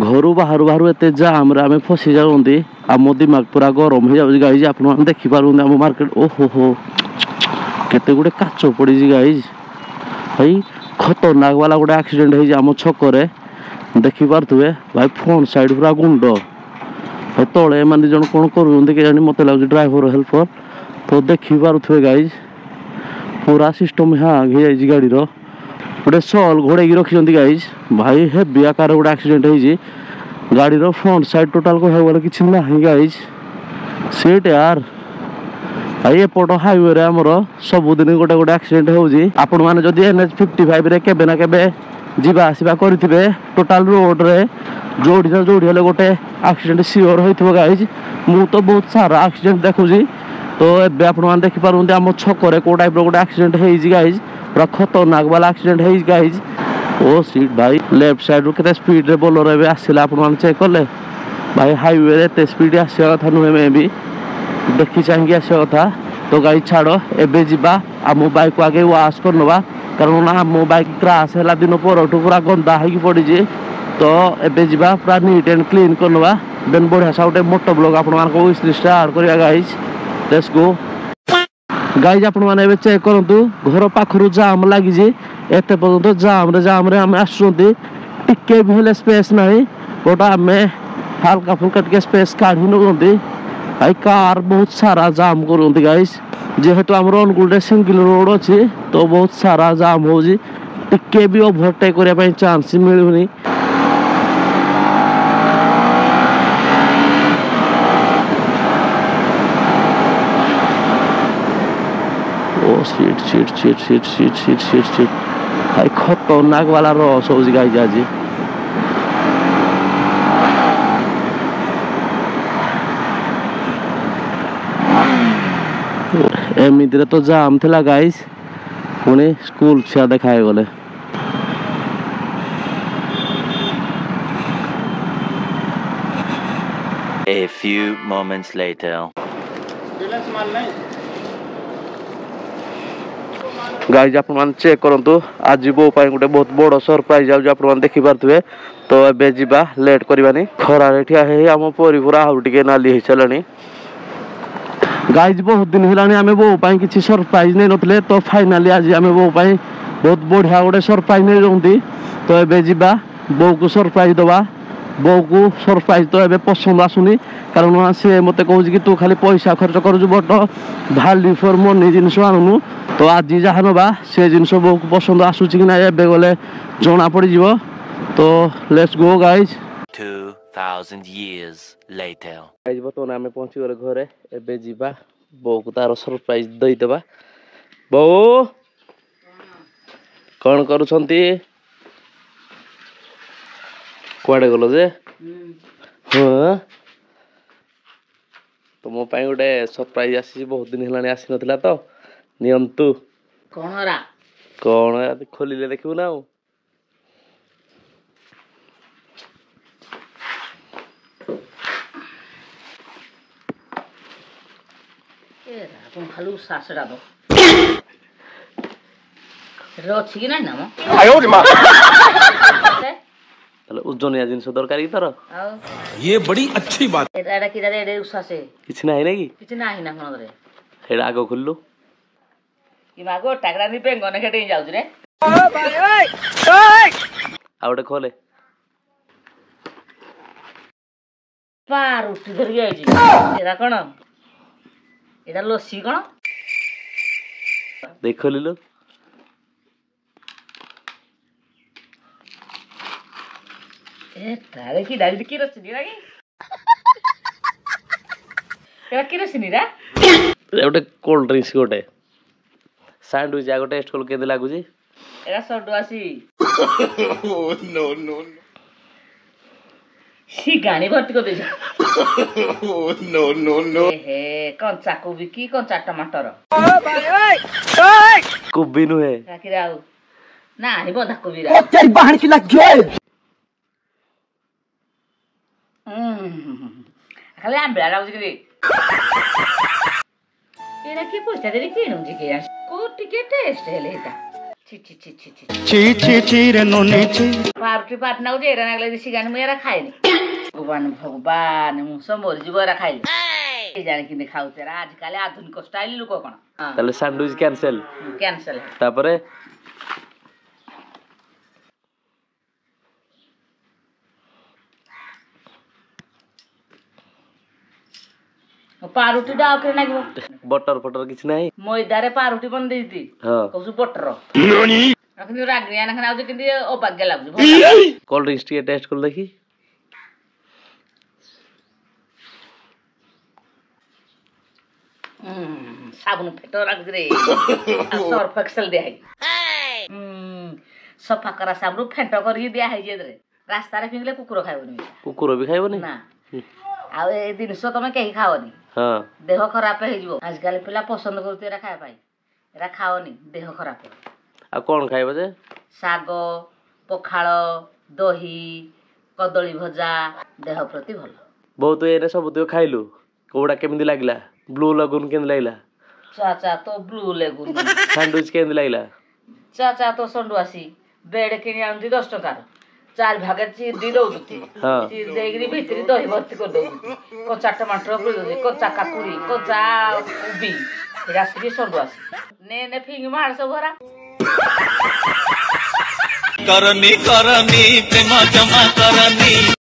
घरू बाहर बाहर एत जाम आम फसी जाऊँगी आम दिमाग पूरा गरम हो जाऊँगी गाइज आप देखिपार आम मार्केट ओहो हो केते गुड़े काच पड़ी गाइज भाई खतरनाक वाला गोटे एक्सीडेंट हो आम छकरे देखिपे भाई फ्रंट साइड पूरा गुंड भाई तले एम जन कौन कर मत लगे ड्राइवर हेल्पर तो देखिपे गाइज पूरा सिस्टम हैंग हो जाए गाड़ी गोटे सॉल घोड़े रखी गाइज भाई हेवी आकार गोटे एक्सीडेंट हो गाड़ी फ्रंट साइड टोटाल कह कि ना गाइज सीट यार भाई एपट हाईवे रे आमर सबुदिन गोटे गोटे एक्सीडेंट होउजी आपण माने जदि NH 55 रे केबे ना केबे जीवा आसीबा करिथिबे टोटाल रोड रे जोड़ी ना जोड़ी हेले गोटे एक्सीडेंट सियोर होइथिबो गाइज मु तो बहुत सारा एक्सीडेंट देखुजी तो एबे आपण माने देखि पारुंते आम छकरे को टाइप रो गोटे एक्सीडेंट हेइजी गाइज पूरा खतरनाक वाला एक्सीडेंट हेइजी गाइज ओ सीट भाई लेफ्ट साइड रो केते स्पीड रे बोलर एबे आसिला आपण माने चेक करले भाई हाईवे रे एते स्पीड आसिया कथा नुहे मे भी देखी चाहिए आसा कथा तो गाड़ी छाड़ एबे जीवा आ मो बाइक को आगे वाश कर नवा कारण ना मो बाइक क्रैश है दिन पर पूरा गंदा होगी पड़ी तो एबे जीवा पूरा नीट एंड क्लीन कर नवा देन बढ़िया सा गोटे मोटो ब्लॉग आपण मानको विश लिस्ट ऐड करिया गाइस लेट्स गो गाइस आपण माने एबे चेक करंतु घर पाखरु जाम लागि जे एते पर्यंत जाम रे हम आसुंती टिके भी हेले स्पेस नाही बट आमे हल्का फुल्का टिके स्पेस काढी नगंती भाई कार बहुत सारा जाम करते गाइस जेहेतु आम अनुगुल सिंगल रोड अच्छी तो बहुत सारा जाम हो टिके भी ओभरटेक करने चांस मिलूनी ओ seat seat seat seat seat seat seat seat भाई खतरनाक वाला रस हो गाइस आज एमितिरे तो जाम थिला गाइस पुणी स्कूल छुआ देखाए गले A few moments later guys आप मान चेक करंतु आज बो पाई गोटे बहुत बड़ सरप्राइज आउ आप मान देखि पारथुवे तो एबे जीवा लेट करबानी खरा रे ठिया हे हम परी पूरा आउ टिके नाली हे चलनी गाइज बहुत दिन है आम बो किसी सरप्राइज नहीं नथिले तो फाइनाली आज आम बो बहुत बढ़िया गोटे सरप्राइज नहीं रही तो एबे जीवा बो को सरप्राइज दवा बो को सरप्राइज तो एबे पसंद आसुनी कारण से मत कहूँ कि तू खाली पैसा खर्च कर बट भैल्यू फॉर मनी जिनस आणुनु तो आज जहाँ नवा से जिनस बो को पसंद आसूची कि ना एबे गले जना पड़ जीवो तो let's go guys 2000 years later guys बर्तमान आम पहुंची गले घरे एबे जीवा बो को तार सरप्राइज दई देबा बो कौन करूछंती कुआडे गलो जे हां तो मो पाई गोटे सरप्राइज आसी बहुत दिन हेलानी आसी नथिला तो नियंतु कौन खोलिले देखिबु ना खालू सासड़ा दो अच्छी कि नहीं ना ओजनिया जिनस दरकार की तर ये बड़ी अच्छी बात एटा कि रे एडे उसा से किछ नाही रे किछ नाही ना कोन रे हेडा आगो खुल्लु कि मागो टाकरा नी पे गने खेटे जाउ रे ओ भाई ओए आउटे खोले पार उठी धरि आइजी एरा कोन एटा लस्सी कोन देख लिलो ए तारे की डाली की रसनी लागी एरा की रसनी रा गोटे कोल्ड ड्रिंक्स गोटे सैंडविच आगो टेस्ट कर केदे लागुजी एरा सडो आसी नो नो सी गानी भर्ती कर दे नो नो नो हे कंचा कोबी की कंचा टमाटर ओ भाई ओए कुबी नु है काकी राउ ना ही बंधा कोबी रा तेरी बहन की लग गई खाली आंबला राउजी के एरा की पैसा देरी किणु जी के को टिके टेस्ट हेले एटा ছি ছি ছি ছি ছি ছি ছি ছি রে ননি ছি ପାରୁଟି ପାଟି ନାଗୁଛି ଏରା ନାଗିଲେ ଦିଶି ଗାନି ମୁଁ ଏରା ଖାଏନି ଭଗବାନ ଭଗବାନ ମୁଁ ସବୁ ମରିଯିବ ଏରା ଖାଇଲେ ଏ ଜାଣି କେମିତି ଖାଉଛି ଏରା ଆଜିକାଲି ଆଧୁନିକ ଷ୍ଟାଇଲ ଲୋକ କଣ ତାହେଲେ ସ୍ୟାଣ୍ଡୱିଚ କ୍ୟାନସେଲ। କ୍ୟାନସେଲ ତାପରେ ପାରୁଟିଟା ଆଉ କେତେ ନାଗିବ ବଟର ଫଟର କିଛି ନାହିଁ। ମଇଦାରେ ପାରୁଟି ବନେଇଛି ହଁ କହୁଛୁ ବଟର କିନ୍ତୁ ରାଗିଆ ନାଖେ ନାଗୁଛି କିନ୍ତୁ ଅବାଗ୍ୟା ଲାଗୁଛି ଭଲ ଲାଗୁନି। କୋଲ୍ଡ ଡ୍ରିଙ୍କସ ଟିକେ ଟେଷ୍ଟ କରି ଦେଖି। ସାବୁନ ଫେଟ ଲାଗୁଛି ରେ ସର୍ଫ ଏକ୍ସେଲ ଦିଆ ହେଇଛି ସଫା କରା ସାବୁନ ଫେଣ୍ଟ କରିକି ଦିଆ ହେଇଛି ଏଥିରେ ରାସ୍ତାରେ ଫିଙ୍ଗିଲେ କୁକୁର ଖାଇବନି କୁକୁର ବି ଖାଇବନି। ନା ଆଉ ଏ ଜିନିଷ ତମେ କେହି ଖାଅନି ହଁ ଦେହ ଖରାପ ହେଇଯିବ ଆଜିକାଲି ପିଲା ପସନ୍ଦ କରୁଛି ଏରା ଖାଇବା ପାଇଁ ଏରା ଖାଅନି ଦେହ ଖରାପ ଆଉ କଣ ଖାଇବ ଯେ? ଶାଗ ପଖାଳ ଦହି କଦଳୀ ଭଜା ଦେହ ପ୍ରତି ଭଲ ବହୁତ ଏଇନେ ସବୁତିକ ଖାଇଲୁ କୋଉଟା କେମିତି ଲାଗିଲା? ବ୍ଲୁ ଲାଗୁନ କେମିତି ଲାଗିଲା? ଚା ତ ବ୍ଲୁ ଲେଗୁନ ସ୍ୟାଣ୍ଡୱିଚ କେମିତି ଲାଗିଲା? ଚା ତ ସଣ୍ଡୁ ଆସି ବେଡ କିଣି ଆଣୁଛି 10 ଟଙ୍କାର 4 ଭାଗ ଚିରି ଦଉଛନ୍ତି ହଁ ଚିରି ଦେଇକିରି ଭିତରେ ଦହି ଭର୍ତ୍ତି କରିଦଉଛନ୍ତି କଞ୍ଚା ଟମାଟର ପୁରି ଦଉଛି କଞ୍ଚା କାକୁଡି କଞ୍ଚା କୋବି ଏରା ଆସିକି ସଣ୍ଡୁ ଆସି ନେ ଫିଙ୍ଗି ମାର ସବୁ ଭରା करनी करनी प्रेम जमा करनी।